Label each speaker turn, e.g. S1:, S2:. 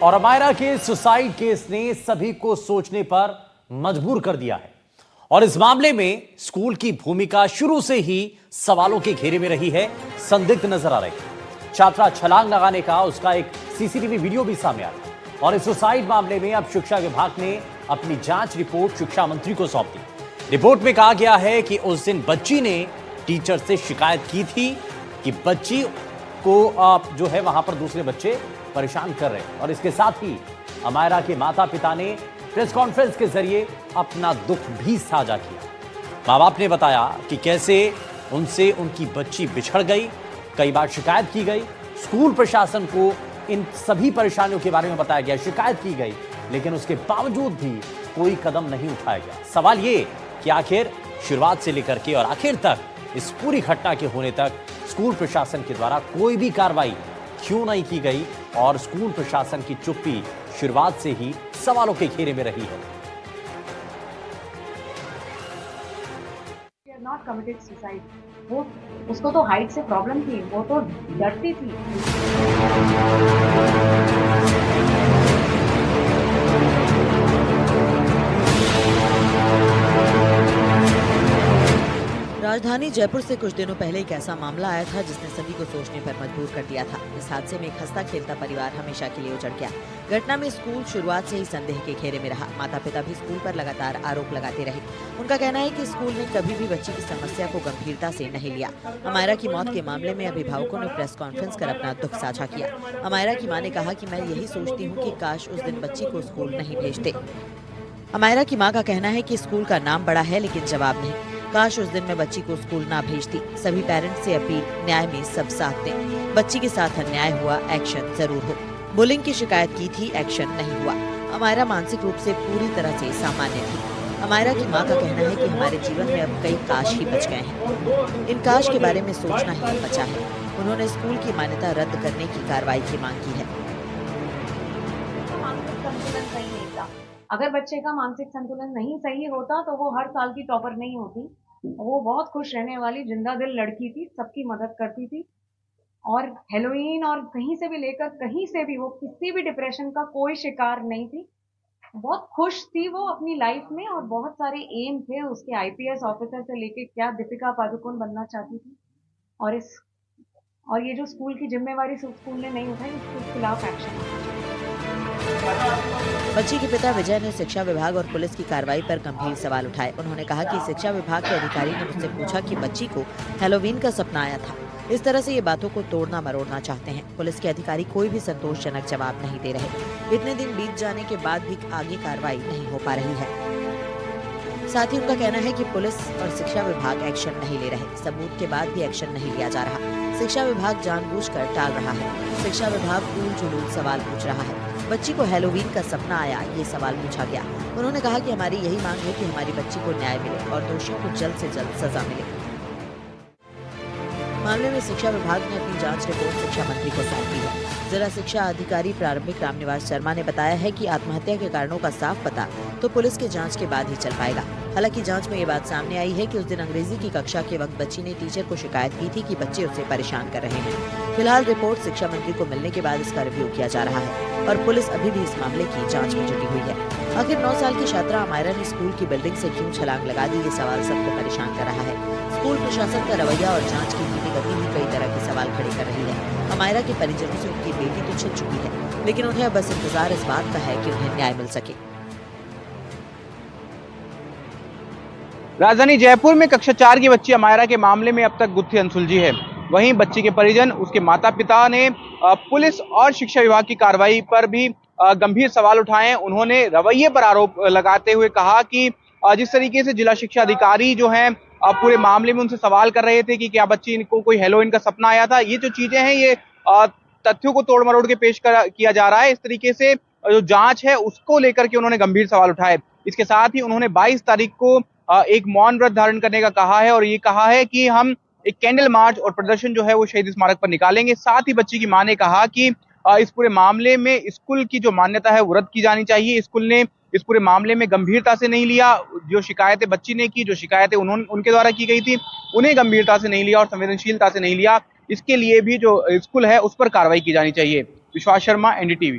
S1: और अमायरा के suicide case ने सभी को सोचने पर मजबूर कर दिया है और इस मामले में स्कूल की भूमिका शुरू से ही सवालों के घेरे में रही है, संदिग्ध नजर आ रही है। छात्रा छलांग लगाने का उसका एक सीसीटीवी वीडियो भी सामने आया और इस सुसाइड मामले में अब शिक्षा विभाग ने अपनी जांच रिपोर्ट शिक्षा मंत्री को सौंप दी। रिपोर्ट में कहा गया है कि उस दिन बच्ची ने टीचर से शिकायत की थी कि बच्ची को जो है वहां पर दूसरे बच्चे परेशान कर रहे हैं और इसके साथ ही अमायरा के माता पिता ने प्रेस कॉन्फ्रेंस के जरिए अपना दुख भी साझा किया। मां बाप ने बताया कि कैसे उनसे उनकी बच्ची बिछड़ गई, कई बार शिकायत की गई, स्कूल प्रशासन को इन सभी परेशानियों के बारे में बताया गया, शिकायत की गई, लेकिन उसके बावजूद भी कोई कदम नहीं उठाया गया। सवाल ये कि आखिर शुरुआत से लेकर के और आखिर तक इस पूरी घटना के होने तक स्कूल प्रशासन के द्वारा कोई भी कार्रवाई क्यों नहीं की गई और स्कूल प्रशासन की चुप्पी शुरुआत से ही सवालों के घेरे में रही है।
S2: नॉट कमिटेड सुसाइड, वो उसको तो हाइट से प्रॉब्लम थी, वो तो डरती थी।
S3: राजधानी जयपुर से कुछ दिनों पहले एक ऐसा मामला आया था जिसने सभी को सोचने पर मजबूर कर दिया था। इस हादसे में एक हंसता खेलता परिवार हमेशा के लिए उजड़ गया। घटना में स्कूल शुरुआत से ही संदेह के घेरे में रहा। माता पिता भी स्कूल पर लगातार आरोप लगाते रहे। उनका कहना है कि स्कूल ने कभी भी बच्ची की समस्या को गंभीरता से नहीं लिया। अमायरा की मौत के मामले में अभिभावकों ने प्रेस कॉन्फ्रेंस कर अपना दुख साझा किया। अमायरा की मां ने कहा कि मैं यही सोचती हूँ कि काश उस दिन बच्ची को स्कूल नहीं भेजते। अमायरा की मां का कहना है कि स्कूल का नाम बड़ा है लेकिन जवाब नहीं। काश उस दिन मैं बच्ची को स्कूल ना भेजती। सभी पेरेंट्स से अपील, न्याय में सब साथ दें। बच्ची के साथ अन्याय हुआ, एक्शन जरूर हो। बुलिंग की शिकायत की थी, एक्शन नहीं हुआ। अमायरा मानसिक रूप से पूरी तरह से सामान्य थी। अमायरा की मां का कहना है कि हमारे जीवन में अब कई काश ही बच गए हैं। इन काश के बारे में सोचना ही बचा है। उन्होंने स्कूल की मान्यता रद्द करने की कार्रवाई की मांग की है।
S2: अगर बच्चे का मानसिक संतुलन नहीं सही होता तो वो हर साल की टॉपर नहीं होती। वो बहुत खुश रहने वाली जिंदा दिल लड़की थी, सबकी मदद करती थी और हेलोइन और कहीं से भी लेकर कहीं से भी वो किसी भी डिप्रेशन का कोई शिकार नहीं थी। बहुत खुश थी वो अपनी लाइफ में और बहुत सारे एम थे उसके, आईपीएस ऑफिसर से लेके क्या दीपिका पादुकोण बनना चाहती थी। और ये जो स्कूल की जिम्मेवारी स्कूल ने नहीं उठाई, उसके खिलाफ एक्शन।
S3: बच्ची के पिता विजय ने शिक्षा विभाग और पुलिस की कार्रवाई पर गंभीर सवाल उठाए। उन्होंने कहा कि शिक्षा विभाग के अधिकारी ने मुझसे पूछा कि बच्ची को हैलोवीन का सपना आया था। इस तरह से ये बातों को तोड़ना मरोड़ना चाहते हैं। पुलिस के अधिकारी कोई भी संतोषजनक जवाब नहीं दे रहे। इतने दिन बीत जाने के बाद भी आगे कार्रवाई नहीं हो पा रही है। साथ ही उनका कहना है कि पुलिस और शिक्षा विभाग एक्शन नहीं ले रहे। सबूत के बाद भी एक्शन नहीं लिया जा रहा। शिक्षा विभाग जानबूझकर टाल रहा है। शिक्षा विभाग ऊल जुलूल सवाल पूछ रहा है। बच्ची को हैलोवीन का सपना आया, ये सवाल पूछा गया। उन्होंने कहा कि हमारी यही मांग है कि हमारी बच्ची को न्याय मिले और दोषियों को जल्द से जल्द सजा मिले। मामले में शिक्षा विभाग ने अपनी जांच रिपोर्ट शिक्षा मंत्री को सौंपी है। जिला शिक्षा अधिकारी प्रारंभिक रामनिवास शर्मा ने बताया है कि आत्महत्या के कारणों का साफ पता तो पुलिस के जांच के बाद ही चल पाएगा। हालांकि जांच में ये बात सामने आई है कि उस दिन अंग्रेजी की कक्षा के वक्त बच्ची ने टीचर को शिकायत की थी कि बच्चे उसे परेशान कर रहे हैं। फिलहाल रिपोर्ट शिक्षा मंत्री को मिलने के बाद इसका रिव्यू किया जा रहा है और पुलिस अभी भी इस मामले की जांच में जुटी हुई है। आखिर 9 साल की छात्रा अमायरा ने स्कूल की बिल्डिंग से क्यों छलांग लगा दी, ये सवाल सबको परेशान कर रहा है। स्कूल प्रशासन का रवैया और जांच की धीमी गति भी कई तरह के सवाल खड़े कर रही है। अमायरा के परिजनों से उनकी बेटी तो छिन चुकी है, लेकिन उन्हें बस इंतजार इस बात का है कि उन्हें न्याय मिल सके।
S4: राजधानी जयपुर में कक्षा 4 की बच्ची अमायरा के मामले में अब तक गुत्थी अनसुलझी है। वहीं बच्ची के परिजन, उसके माता पिता ने पुलिस और शिक्षा विभाग की कार्रवाई पर भी गंभीर सवाल उठाए हैं। उन्होंने रवैये पर आरोप लगाते हुए कहा कि जिस तरीके से जिला शिक्षा अधिकारी जो हैं पूरे मामले में उनसे सवाल कर रहे थे कि क्या बच्ची को कोई हेलोइन का सपना आया था, ये जो चीजें हैं ये तथ्यों को तोड़ मरोड़ के पेश किया जा रहा है। इस तरीके से जो जांच है उसको लेकर के उन्होंने गंभीर सवाल उठाए। इसके साथ ही उन्होंने 22 तारीख को एक मौन व्रत धारण करने का कहा है और ये कहा है कि हम एक कैंडल मार्च और प्रदर्शन जो है वो शहीद स्मारक पर निकालेंगे। साथ ही बच्ची की मां ने कहा कि इस पूरे मामले में स्कूल की जो मान्यता है वो रद्द की जानी चाहिए। स्कूल ने इस पूरे मामले में गंभीरता से नहीं लिया। जो शिकायतें बच्ची ने की, जो शिकायतें उनके द्वारा की गई थी, उन्हें गंभीरता से नहीं लिया और संवेदनशीलता से नहीं लिया। इसके लिए भी जो स्कूल है उस पर कार्रवाई की जानी चाहिए। विश्वास शर्मा, एनडीटीवी।